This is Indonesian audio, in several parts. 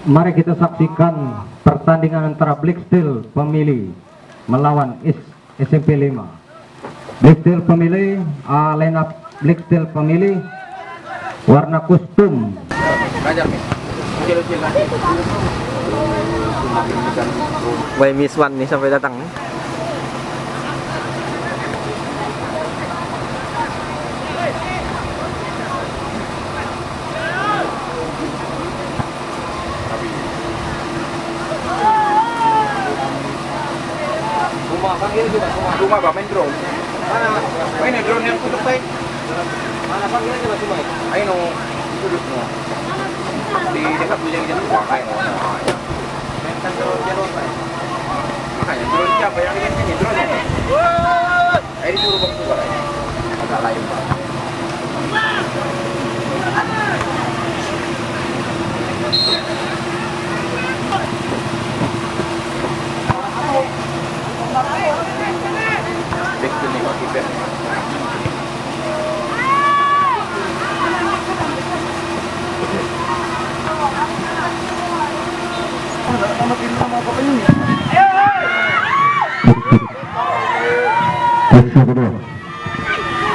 Mari kita saksikan pertandingan antara Black Steel Pemilih melawan SMP 5. Black Steel Pemilih, line up Black Steel Pemilih warna kostum. Wah, Miss Wan nih sampai datang. Panggil juga rumah Pak main drone. Mana? Main drone yang tutup baik. Mana panggil juga cuma. Ayo no tutup no. Di dekat bujang jangan pakai no. Main kan drone baik. Makanya drone siapa yang ini drone ini. Ayo disuruh bang juga. Agak lain Pak.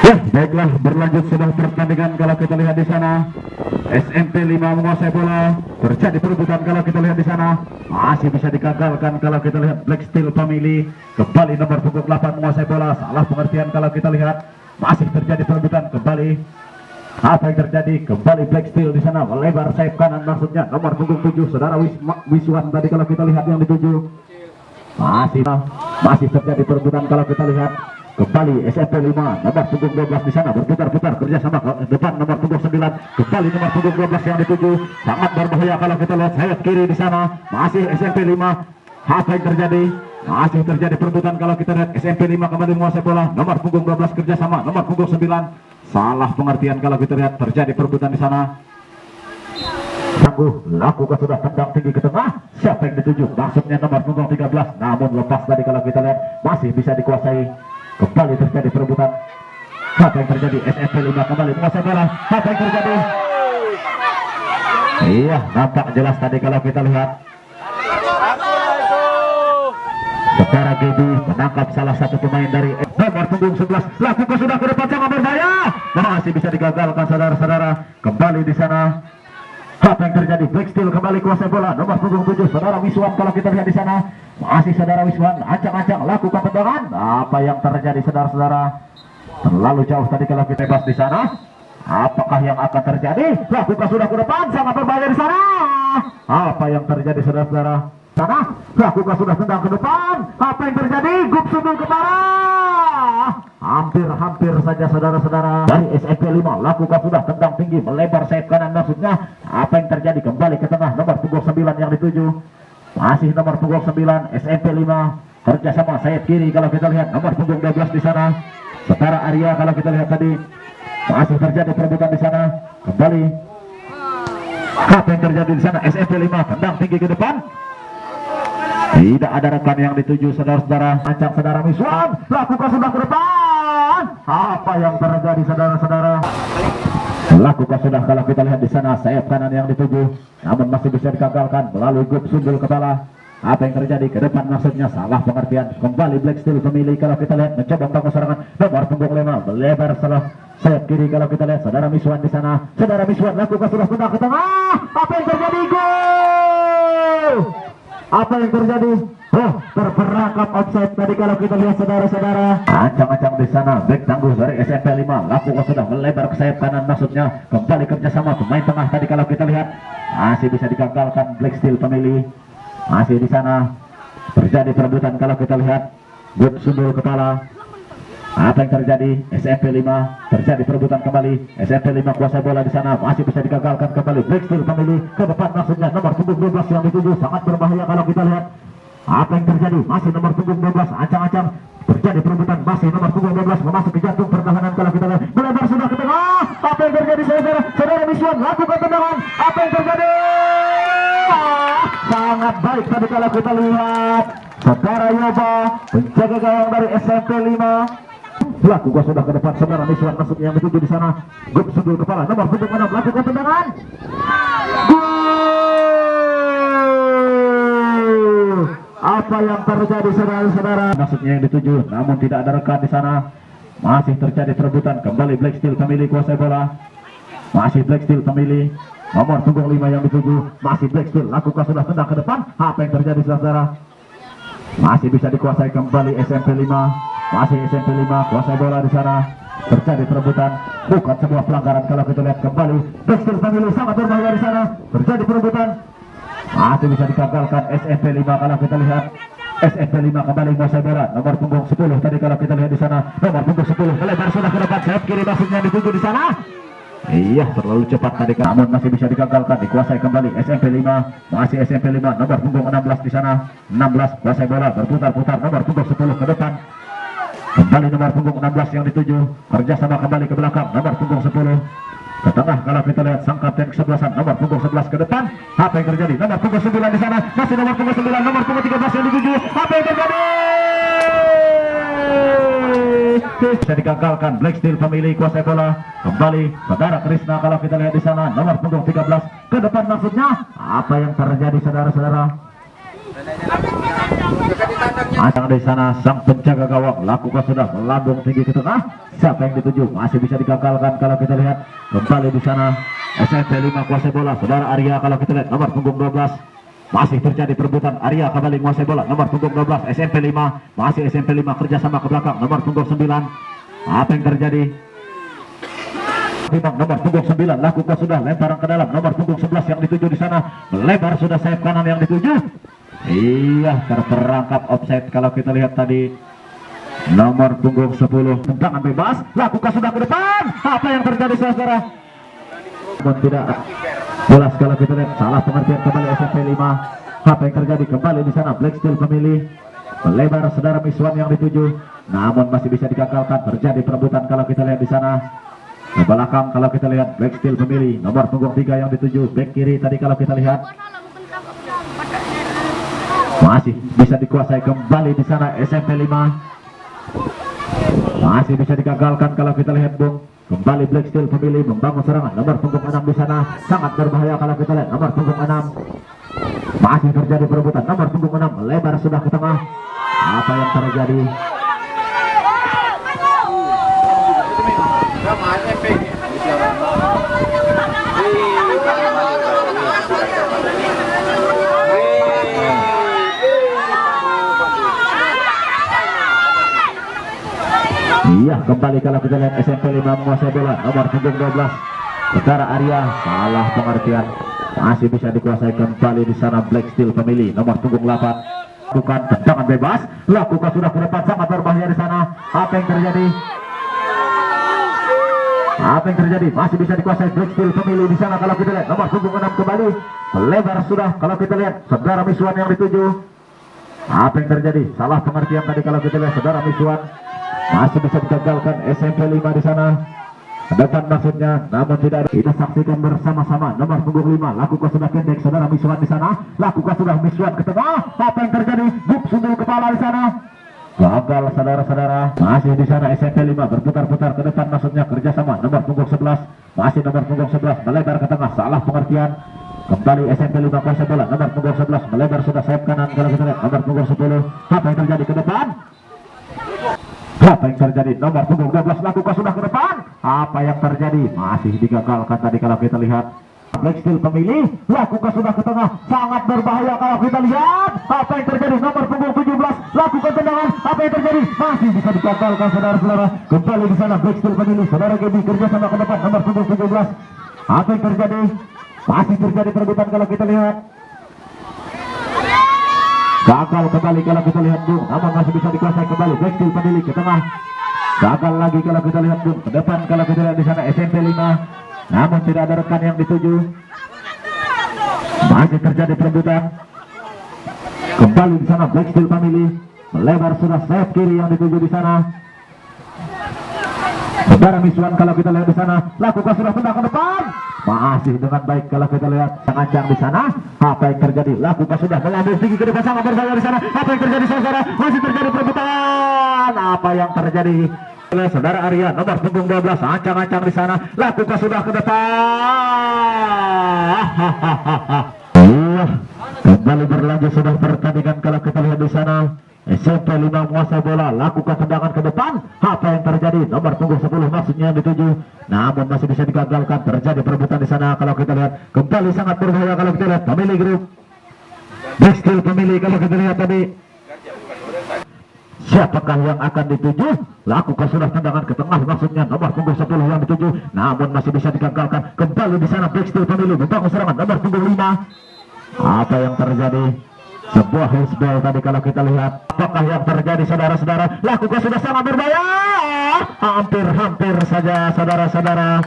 Ya, baiklah, berlanjut sudah pertandingan. Kalau kita lihat di sana SMP 5 menguasai bola, terjadi perebutan. Kalau kita lihat di sana masih bisa digagalkan. Kalau kita lihat Black Steel Pemilih kembali nomor punggung 8 menguasai bola. Salah pengertian kalau kita lihat masih terjadi perebutan kembali. Apa yang terjadi? Kembali Black Steel di sana melebar sayap kanan, maksudnya nomor punggung 7 saudara Wiswan tadi. Kalau kita lihat yang dituju masih terjadi perebutan. Kalau kita lihat kembali SMP 5 nomor punggung 12 di sana berputar-putar kerjasama ke depan nomor punggung 9, kembali nomor punggung 12 yang dituju, sangat berbahaya. Kalau kita lihat sayap kiri di sana masih SMP 5. Apa yang terjadi? Masih terjadi perebutan. Kalau kita lihat SMP 5 kembali menguasai bola, nomor punggung 12 kerjasama nomor punggung 9. Salah pengertian kalau kita lihat terjadi perebutan di sana. Tangguh lakukan sudah tendang tinggi ke tengah. Siapa yang dituju? Maksudnya nomor punggung 13, namun lepas tadi. Kalau kita lihat masih bisa dikuasai. Kembali terjadi perebutan. Apa yang terjadi? SMP 5 kembali menguasai bola. Apa yang terjadi? Iya, nampak jelas tadi kalau kita lihat. Saudara Gibi menangkap salah satu pemain dari nomor punggung 11. Lakukan sudah ke depan, sangat berbahaya. Masih bisa digagalkan saudara-saudara. Kembali di sana. Apa yang terjadi? Black Steel kembali kuasai bola. Nomor punggung 7 saudara Wiswan. Kalau kita lihat di sana masih saudara Wiswan ancang-ancang lakukan tendangan. Apa yang terjadi saudara-saudara? Terlalu jauh tadi kalau kita bebas di sana. Apakah yang akan terjadi? Lakukan sudah ke depan, sangat berbahaya di sana. Apa yang terjadi saudara-saudara? Sana lakukan sudah tendang ke depan. Apa yang terjadi? Gup sundul kepala. Hampir saja saudara-saudara dari SMP 5 lakukan sudah tendang tinggi melebar sayap kanan, maksudnya apa yang terjadi? Kembali ke tengah nomor punggung 9 yang dituju, masih nomor punggung 9 SMP 5 kerjasama sayap kiri. Kalau kita lihat nomor punggung 12 di sana saudara Arya. Kalau kita lihat tadi masih terjadi perebutan di sana. Kembali apa yang terjadi di sana? SMP 5 tendang tinggi ke depan. Tidak ada rekan yang dituju saudara-saudara. Ancang saudara Miswan lakukan sudah ke depan. Apa yang terjadi saudara-saudara? Lakukan sudah kalau kita lihat di sana sayap kanan yang dituju, namun masih bisa digagalkan melalui gup sundul kepala. Apa yang terjadi ke depan? Maksudnya salah pengertian. Kembali Black Steel Pemilih kalau kita lihat mencoba membangun serangan nomor punggung 5 melebar salah sayap kiri. Kalau kita lihat saudara Miswan di sana, saudara Miswan lakukan sudah tendang ke tengah. Apa yang terjadi? Gol! Apa yang terjadi? Terperangkap offside tadi kalau kita lihat saudara-saudara. Ancang-ancang di sana back tangguh dari SMP 5 lakukan sudah melebar ke sayap kanan, maksudnya kembali kerjasama pemain tengah tadi. Kalau kita lihat masih bisa digagalkan Black Steel Pemilih. Masih di sana terjadi perebutan. Kalau kita lihat gup sundul kepala. Apa yang terjadi? SMP 5 terjadi perebutan kembali. SMP 5 kuasai bola di sana masih bisa digagalkan kembali Black Steel Pemilih ke depan, maksudnya nomor punggung 12 yang dituju, sangat berbahaya. Kalau kita lihat apa yang terjadi? Masih nomor punggung 12 ancang-ancang terjadi perebutan. Masih nomor punggung 12 memasuki jantung pertahanan. Kalau kita lihat melebar sudah ke tengah. Apa yang terjadi saudara Miswan lakukan tendangan. Apa yang terjadi? Sangat baik tadi kalau kita lihat saudara Yoba penjaga gawang dari SMP 5 lakukan sudah ke depan saudara Miswan, maksudnya yang dituju di sana gup sundul kepala nomor punggung 6 lakukan tendangan. Gol! Apa yang terjadi saudara-saudara? Maksudnya yang dituju, namun tidak ada rekan di sana. Masih terjadi perebutan. Kembali Black Steel pemilik kuasai bola. Masih Black Steel pemilih nomor punggung 5 yang dituju. Masih Black Steel lakukan sudah tendang ke depan. Apa yang terjadi saudara? Masih bisa dikuasai kembali SMP 5. Masih SMP 5 kuasai bola di sana. Terjadi perebutan, bukan sebuah pelanggaran kalau kita lihat kembali. Black Steel pemilih sangat berbahaya di sana. Terjadi perebutan. Masih bisa digagalkan SMP 5 kalau kita lihat. SMP 5 kembali menguasai bola. Nomor punggung 10 tadi kalau kita lihat di sana. Nomor punggung 10 melebar sudah ke depan. Sayap kiri maksudnya dituju di sana. Iya, terlalu cepat tadi, namun masih bisa digagalkan. Dikuasai kembali SMP 5. Masih SMP 5 nomor punggung 16 di sana. 16 kuasai bola, berputar-putar nomor punggung 10 ke depan. Kembali nomor punggung 16 yang dituju. Kerjasama kembali ke belakang nomor punggung 10 ke tengah kalau kita lihat sang kapten kesebelasan nomor punggung 11 ke depan. Apa yang terjadi? Nomor punggung 9 di sana. Masih nomor punggung 9, nomor punggung 13 yang dituju. Apa yang terjadi? Bisa digagalkan. Black Steel pemilih kuasai bola. Kembali saudara Krisna kalau kita lihat di sana nomor punggung 13 ke depan maksudnya. Apa yang terjadi saudara-saudara? Masang di sana sang penjaga gawang lakukan sudah melambung tinggi ke tengah. Siapa yang dituju? Masih bisa digagalkan kalau kita lihat kembali di sana SMP 5 kuasai bola. Saudara Arya kalau kita lihat nomor punggung 12. Masih terjadi perebutan. Arya kembali menguasai bola nomor punggung 12 SMP 5. Masih SMP 5 kerjasama ke belakang nomor punggung 9. Apa yang terjadi? Nomor punggung 9 lakukan sudah lemparan ke dalam. Nomor punggung 11 yang dituju di sana melebar sudah sayap kanan yang dituju. Iya, terperangkap offside kalau kita lihat tadi. Nomor punggung 10 tendangan bebas lakukan sudah ke depan. Apa yang terjadi saudara? Tidak jelas kalau kita lihat salah pengertian kembali SMP 5. Apa yang terjadi? Kembali di sana Black Steel pemilih melebar saudara Miswan yang dituju, namun masih bisa digagalkan. Terjadi perebutan kalau kita lihat di sana ke belakang kalau kita lihat Black Steel pemilih nomor punggung 3 yang dituju. Back kiri tadi kalau kita lihat masih bisa dikuasai kembali di sana SMP 5. Masih bisa digagalkan kalau kita lihat Bung. Kembali Black Steel pemilih membangun serangan nomor punggung 6 di sana. Sangat berbahaya kalau kita lihat nomor punggung 6. Masih terjadi perebutan nomor punggung 6 melebar sudah ke tengah. Apa yang terjadi? Iya, kembali kalau kita lihat SMP 5 menguasai bola nomor punggung 12. Saudara Arya salah pengertian. Masih bisa dikuasai kembali di sana Black Steel pemilih nomor punggung 8. Bukan tendangan bebas, lakukan sudah ke depan sangat berbahaya di sana. Apa yang terjadi? Apa yang terjadi? Masih bisa dikuasai Black Steel pemilih di sana kalau kita lihat nomor punggung 6 kembali melebar sudah kalau kita lihat saudara Miswan yang dituju. Apa yang terjadi? Salah pengertian tadi kalau kita lihat saudara Miswan. Masih bisa digagalkan SMP 5 di sana. Depan maksudnya, namun tidak ada. Kita saksikan bersama-sama nomor punggung 5. Lakukan sudah pendek saudara Miswan di sana. Lakukan sudah Miswan ke tengah. Apa yang terjadi? Guk sundul kepala di sana. Gagal saudara-saudara. Masih di sana SMP 5 berputar-putar ke depan maksudnya kerjasama nomor punggung 11. Masih nomor punggung 11 melebar ke tengah. Salah pengertian. Kembali SMP 5 kuasai bola nomor punggung 11 melebar sudah sayap kanan kalau kita lihat nomor punggung 10. Apa yang terjadi ke depan? Apa yang terjadi? Nomor punggung 12 lakukan sudah ke depan. Apa yang terjadi? Masih digagalkan tadi kalau kita lihat. Black Steel pemilih lakukan sudah ke tengah. Sangat berbahaya kalau kita lihat. Apa yang terjadi? Nomor punggung 17 lakukan tendangan. Apa yang terjadi? Masih bisa digagalkan saudara-saudara. Kembali di sana Black Steel pemilih. Saudara Gaby kerja sama ke depan nomor punggung 17. Apa yang terjadi? Masih terjadi perebutan kalau kita lihat. Gagal kembali kalau kita lihat Bung, namun masih bisa dikuasai kembali Black Steel pemilih ke tengah. Gagal lagi kalau kita lihat Bung, ke depan kalau kita lihat di sana SMP 5, namun tidak ada rekan yang dituju. Masih terjadi perebutan. Kembali di sana Black Steel pemilih melebar sudah sayap kiri yang dituju di sana. Saudara Miswan kalau kita lihat di sana lakukan sudah tendang ke depan. Masih dengan baik kalau kita lihat sangat di sana. Apa yang terjadi? Lakukan sudah melambung tinggi ke depan sangat berbahaya di sana. Apa yang terjadi saudara? Masih terjadi perebutan. Apa yang terjadi? Oleh saudara Arya nomor punggung 12 ancang-ancang di sana. Lakukan sudah ke depan. Kembali berlanjut sudah pertandingan kalau kita lihat di sana. SMP 5 menguasai bola, lakukan tendangan ke depan. Apa yang terjadi? Nomor punggung 10 maksudnya yang dituju, namun masih bisa digagalkan. Terjadi perebutan di sana kalau kita lihat. Kembali sangat berbahaya kalau kita lihat. Pemilih grup Brixtil pemilih kalau kita lihat tadi. Siapakah yang akan dituju? Lakukan sudah tendangan ke tengah maksudnya nomor punggung 10 yang dituju, namun masih bisa digagalkan. Kembali di sana Brixtil pemilih membangun serangan nomor punggung 5. Apa yang terjadi? Sebuah husbel tadi kalau kita lihat. Apakah yang terjadi saudara-saudara? Lakukan sudah sangat berbahaya. Hampir saja saudara-saudara.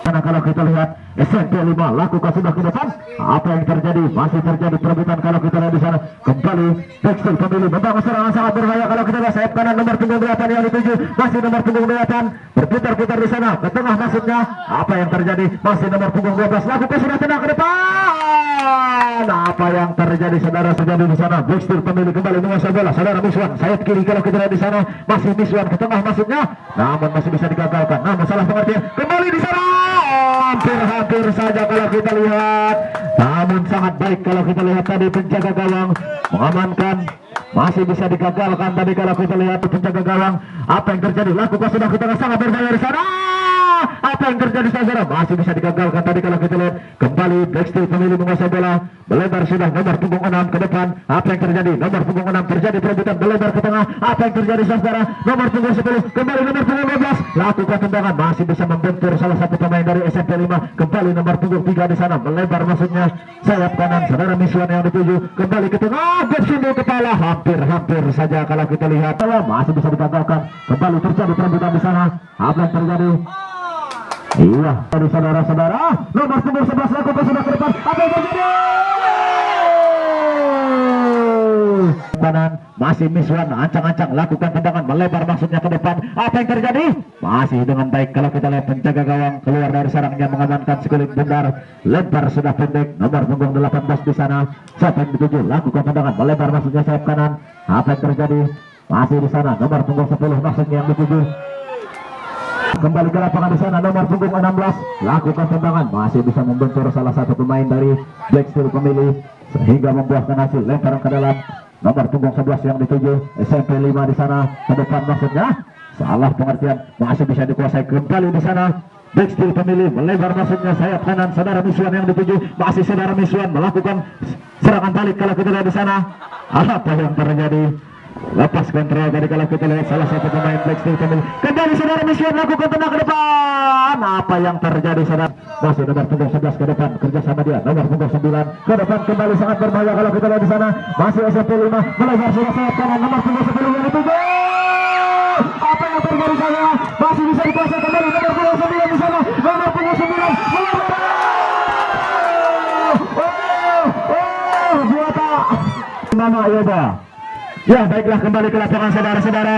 Karena kalau kita lihat SMP 5 lakukan sudah ke depan. Apa yang terjadi? Masih terjadi perebutan kalau kita lihat di sana. Kembali Brixtil pemilih membangun serangan sangat berbahaya kalau kita lihat. Sayap kanan nomor punggung 8 yang dituju, masih nomor punggung 8 berputar-putar di sana ke tengah maksudnya. Apa yang terjadi? Masih nomor punggung 12 lakukan sudah tenang ke depan. Apa yang terjadi saudara terjadi di sana? Brixtil pemilih kembali menguasai bola. Saudara Miswan sayap kiri kalau kita lihat di sana. Masih Miswan ke tengah maksudnya, namun masih bisa digagalkan. Namun salah pengertian. Kembali di sana. Hampir saja kalau kita lihat, namun sangat baik kalau kita lihat tadi penjaga gawang mengamankan. Masih bisa digagalkan tadi kalau kita lihat penjaga gawang. Apa yang terjadi? Lakukan sudah ke tengah sangat berbahaya di sana. Apa yang terjadi saudara? Masih bisa digagalkan tadi kalau kita lihat. Kembali Brixtil pemilih menguasai bola, melebar sudah nomor punggung 6 ke depan. Apa yang terjadi? Nomor punggung 6 terjadi perebutan, melebar ke tengah. Apa yang terjadi saudara? Nomor punggung 10 kembali nomor punggung 12 lakukan tendangan, masih bisa membentur salah satu pemain dari SMP 5. Kembali nomor punggung 3 di sana, melebar maksudnya sayap kanan saudara Miswan yang dituju, kembali ke tengah, bersundul kepala. Hampir saja kalau kita lihat, masih bisa digagalkan. Kembali terjadi perebutan di sana. Apa yang terjadi? Iya, tadi saudara-saudara, nomor punggung 11 lakukan sudah ke depan. Apa yang terjadi? Kanan masih Miswan ancang-ancang lakukan tendangan melebar maksudnya ke depan. Apa yang terjadi? Masih dengan baik kalau kita lihat penjaga gawang keluar dari sarangnya mengamankan sekulit bundar. Lebar sudah pendek nomor punggung 18 di sana. Siapa yang dituju? Lakukan tendangan melebar maksudnya sayap kanan. Apa yang terjadi? Masih di sana nomor punggung 10 maksudnya yang dituju. Kembali ke lapangan di sana nomor punggung 16 lakukan tendangan, masih bisa membentur salah satu pemain dari Brixtil pemilih sehingga membuahkan hasil lemparan ke dalam. Nomor punggung 11 yang dituju SMP 5 di sana ke depan maksudnya. Salah pengertian, masih bisa dikuasai. Kembali di sana Brixtil pemilih melebar maksudnya sayap kanan saudara Miswan yang dituju, masih saudara Miswan melakukan serangan balik kalau kita lihat di sana. Apa yang terjadi? Lepas kontrol dari kalau kita lihat salah satu pemain Brixtil pemilih. Kembali saudara Miswan lakukan tenang ke depan. Apa yang terjadi saudara? Masih nomor punggung 11 ke depan kerjasama dia. Nomor punggung 9 ke depan kembali sangat berbahaya kalau kita lihat di sana. Masih SMP 5 melebar sudah sayap kanan nomor punggung 10 yang dituju. Apa yang terjadi saudara? Masih bisa dikuasai kembali nomor punggung 9 di sana. Nomor punggung 9 melebar. Buata Mama Yoba. Ya baiklah, kembali ke lapangan saudara-saudara.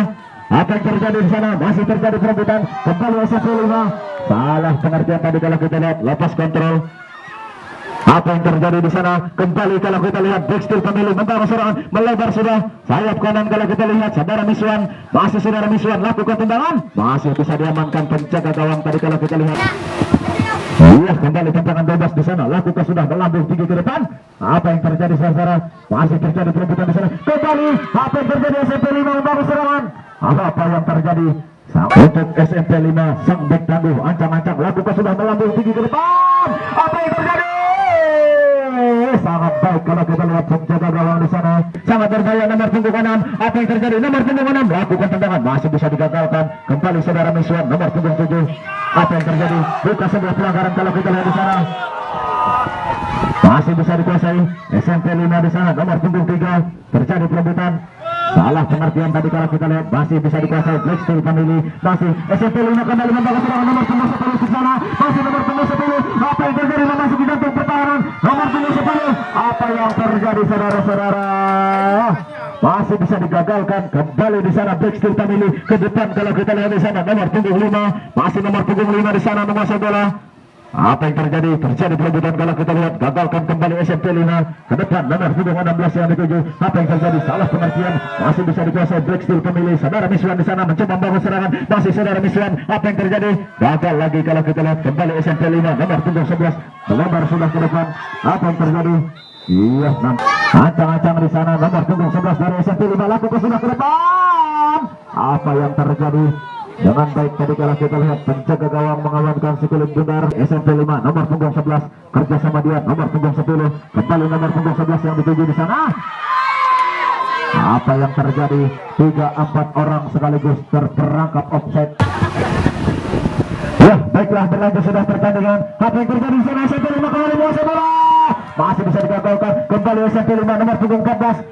Apa yang terjadi di sana? Masih terjadi perebutan. Kembali SMP 5. Salah pengertian tadi kalau kita lihat lepas kontrol. Apa yang terjadi di sana? Kembali kalau kita lihat Brixtil pemilih membangun serangan melebar sudah sayap kanan kalau kita lihat saudara Miswan. Masih saudara Miswan lakukan tendangan, masih bisa diamankan penjaga gawang tadi kalau kita lihat. Iya, kembali tendangan bebas di sana. Lakukan sudah melambung tinggi ke depan. Apa yang terjadi saudara? Masih terjadi perebutan di sana. Kembali, apa yang terjadi? SMP 5 membangun serangan. Apa yang terjadi? Untuk SMP 5 sang bek tangguh ancang-ancang lakukan sudah melambung tinggi ke depan. Apa yang terjadi? Sangat baik kalau kita lihat penjaga gawang di sana. Sangat berbahaya nomor punggung 6. Apa yang terjadi? Nomor punggung 6 lakukan tendangan, masih bisa digagalkan. Kembali saudara Miswan nomor punggung 7. Apa yang terjadi? Bukan sebuah pelanggaran kalau kita lihat di sana. Masih bisa dikuasai SMP 5 di sana nomor punggung 3. Terjadi perebutan. Salah pengertian tadi kalau kita lihat, masih bisa dikuasai Brixtil pemilih. Masih SMP 5 kembali membangun serangan nomor punggung 10 di sana. Masih nomor punggung 10. Apa yang terjadi? Masih di jantung pertahanan nomor punggung 10. Apa yang terjadi saudara-saudara? Masih bisa digagalkan. Kembali di sana Brixtil pemilih ke depan kalau kita lihat di sana nomor punggung 5. Masih nomor punggung 5 di sana menguasai bola. Apa yang terjadi? Terjadi perebutan kalau kita lihat. Gagalkan kembali SMP 5 ke depan nomor punggung 16 yang dituju. Apa yang terjadi? Salah pengertian, masih bisa dikuasai Brixtil pemilih. Saudara Miswan di sana mencoba membangun serangan. Masih saudara Miswan. Apa yang terjadi? Gagal lagi kalau kita lihat. Kembali SMP 5 nomor punggung 11 melebar sudah ke depan. Apa yang terjadi? Iya, ancang-ancang di sana nomor punggung 11 dari SMP 5 lakukan sudah ke depan. Apa yang terjadi? Dengan baik tadi kalau kita lihat penjaga gawang mengamankan si kulit bundar SMP 5 nomor punggung 11 kerja sama dia nomor punggung 10 kembali nomor punggung 11 yang dituju di sana. Apa yang terjadi? 3-4 orang sekaligus terperangkap offside. Ya, baiklah berlanjut sudah pertandingan. Apa yang terjadi di sana? SMP 5 kembali menguasai bola. Masih bisa digagalkan. Kembali SMP 5 nomor punggung 14.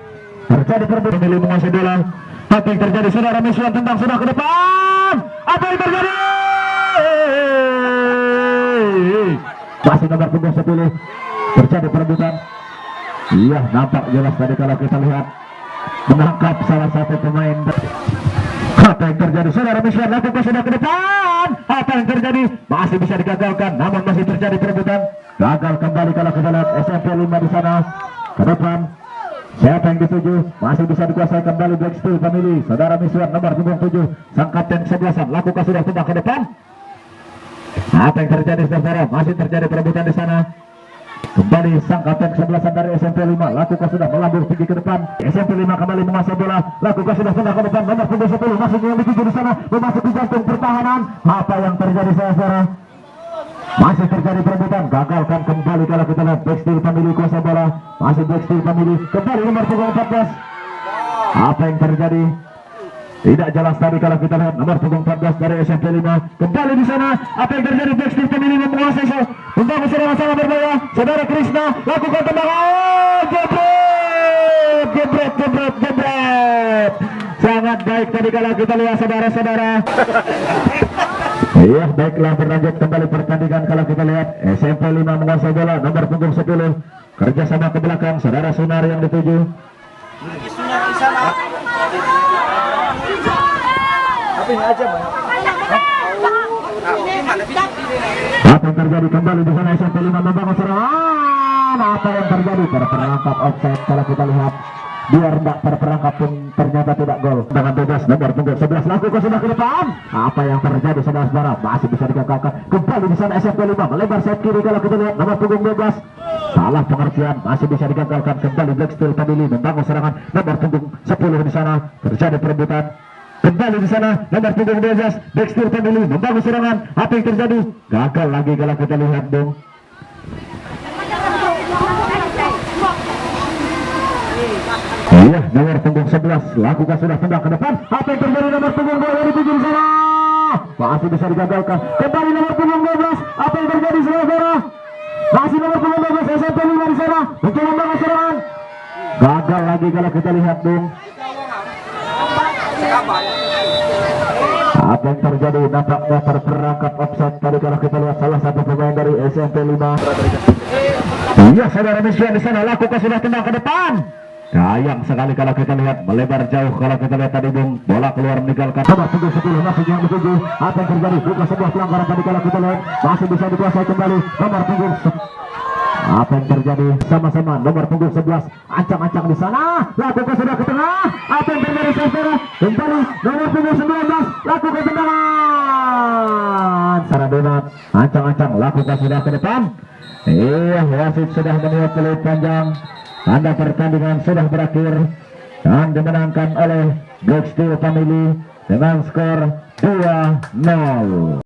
Terjadi perebut memilih menguasai bola. Apa yang terjadi? Saudara Miswan tendang sudah ke depan. Apa yang terjadi? Masih nomor punggung 10. Terjadi perebutan. Iya, nampak jelas tadi kalau kita lihat menangkap salah satu pemain. Apa yang terjadi? Saudara Miswan lakukan sudah ke depan. Apa yang terjadi? Masih bisa digagalkan, namun masih terjadi perebutan. Gagal kembali kalau kita lihat SMP 5 di sana ke depan. Siapa yang dituju? Masih bisa dikuasai kembali Black Steel Family. Saudara Miswan nomor punggung 7 sang kapten 11 lakukan sudah tendang ke depan. Apa yang terjadi saudara? Masih terjadi perebutan di sana. Kembali sang kapten 11 dari SMP 5 lakukan sudah melambung tinggi ke depan. SMP 5 kembali menguasai bola, lakukan sudah tendang ke depan nomor punggung 10 masih yang dituju di sana memasuki jantung pertahanan. Apa yang terjadi saudara? Masih terjadi perebutan, gagalkan kembali kalau kita lihat Black Steel Family kuasai bola. Masih Black Steel Family kembali nomor punggung 14. Apa yang terjadi? Tidak jelas tadi kalau kita lihat nomor punggung 14 dari SMP 5 kembali di sana. Apa yang terjadi? Black Steel Family menguasai membangun sama-sama berbahaya. Saudara Krishna lakukan tendangan, jebret. Sangat baik tadi kalau kita lihat saudara-saudara. Iya, baiklah berlanjut kembali pertandingan kalau kita lihat SMP 5 menguasai bola nomor punggung 10 kerjasama ke belakang saudara Sunar yang dituju. Apa yang terjadi kembali di sana SMP 5 membangun serangan. Apa yang terjadi? Terperangkap offside kalau kita lihat. Biar tidak terperangkap pun ternyata tidak gol. Dengan bebas nomor punggung 11 lakukan sudah ke depan. Apa yang terjadi saudara-saudara? Masih bisa digagalkan. Kembali di sana SMP 5 melebar sayap kiri kalau kita lihat nomor punggung 12. Salah pengertian, masih bisa digagalkan. Kembali Black Steel Family membangun serangan nomor punggung 10 di sana. Terjadi perebutan. Kembali di sana nomor punggung 12 Black Steel Family membangun serangan. Apa yang terjadi? Gagal lagi kalau kita lihat dong. Iya, nomor punggung 11 lakukan sudah tendang ke depan. Apa yang terjadi? Nomor punggung 2 yang dituju di sana masih bisa digagalkan. Kembali nomor punggung 12. Apa yang terjadi saudara? Masih nomor punggung 12 SMP 5 di sana mencoba membangun serangan. Gagal lagi kalau kita lihat dong. Apa yang terjadi? Nampaknya terperangkap offside tadi kalau kita lihat salah satu pemain dari SMP 5. Iya, saudara Miswan di sana lakukan sudah tendang ke depan. Sayang sekali kalau kita lihat melebar jauh kalau kita lihat tadi bung bola keluar meninggalkan nomor punggung 10 masih yang dituju. Apa yang terjadi? Bukan sebuah pelanggaran tadi kalau kita lihat masih bisa dikuasai kembali nomor punggung. Apa yang terjadi? Sama-sama nomor punggung 11 ancang-ancang di sana lakukan sudah ke tengah. Apa yang terjadi saudara? Kembali nomor punggung 19 lakukan tendangan secara donat ancang-ancang lakukan sudah ke depan. Iya, wasit sudah meniup peluit panjang. Tanda pertandingan sudah berakhir dan dimenangkan oleh Black Steel Family dengan skor 2-0.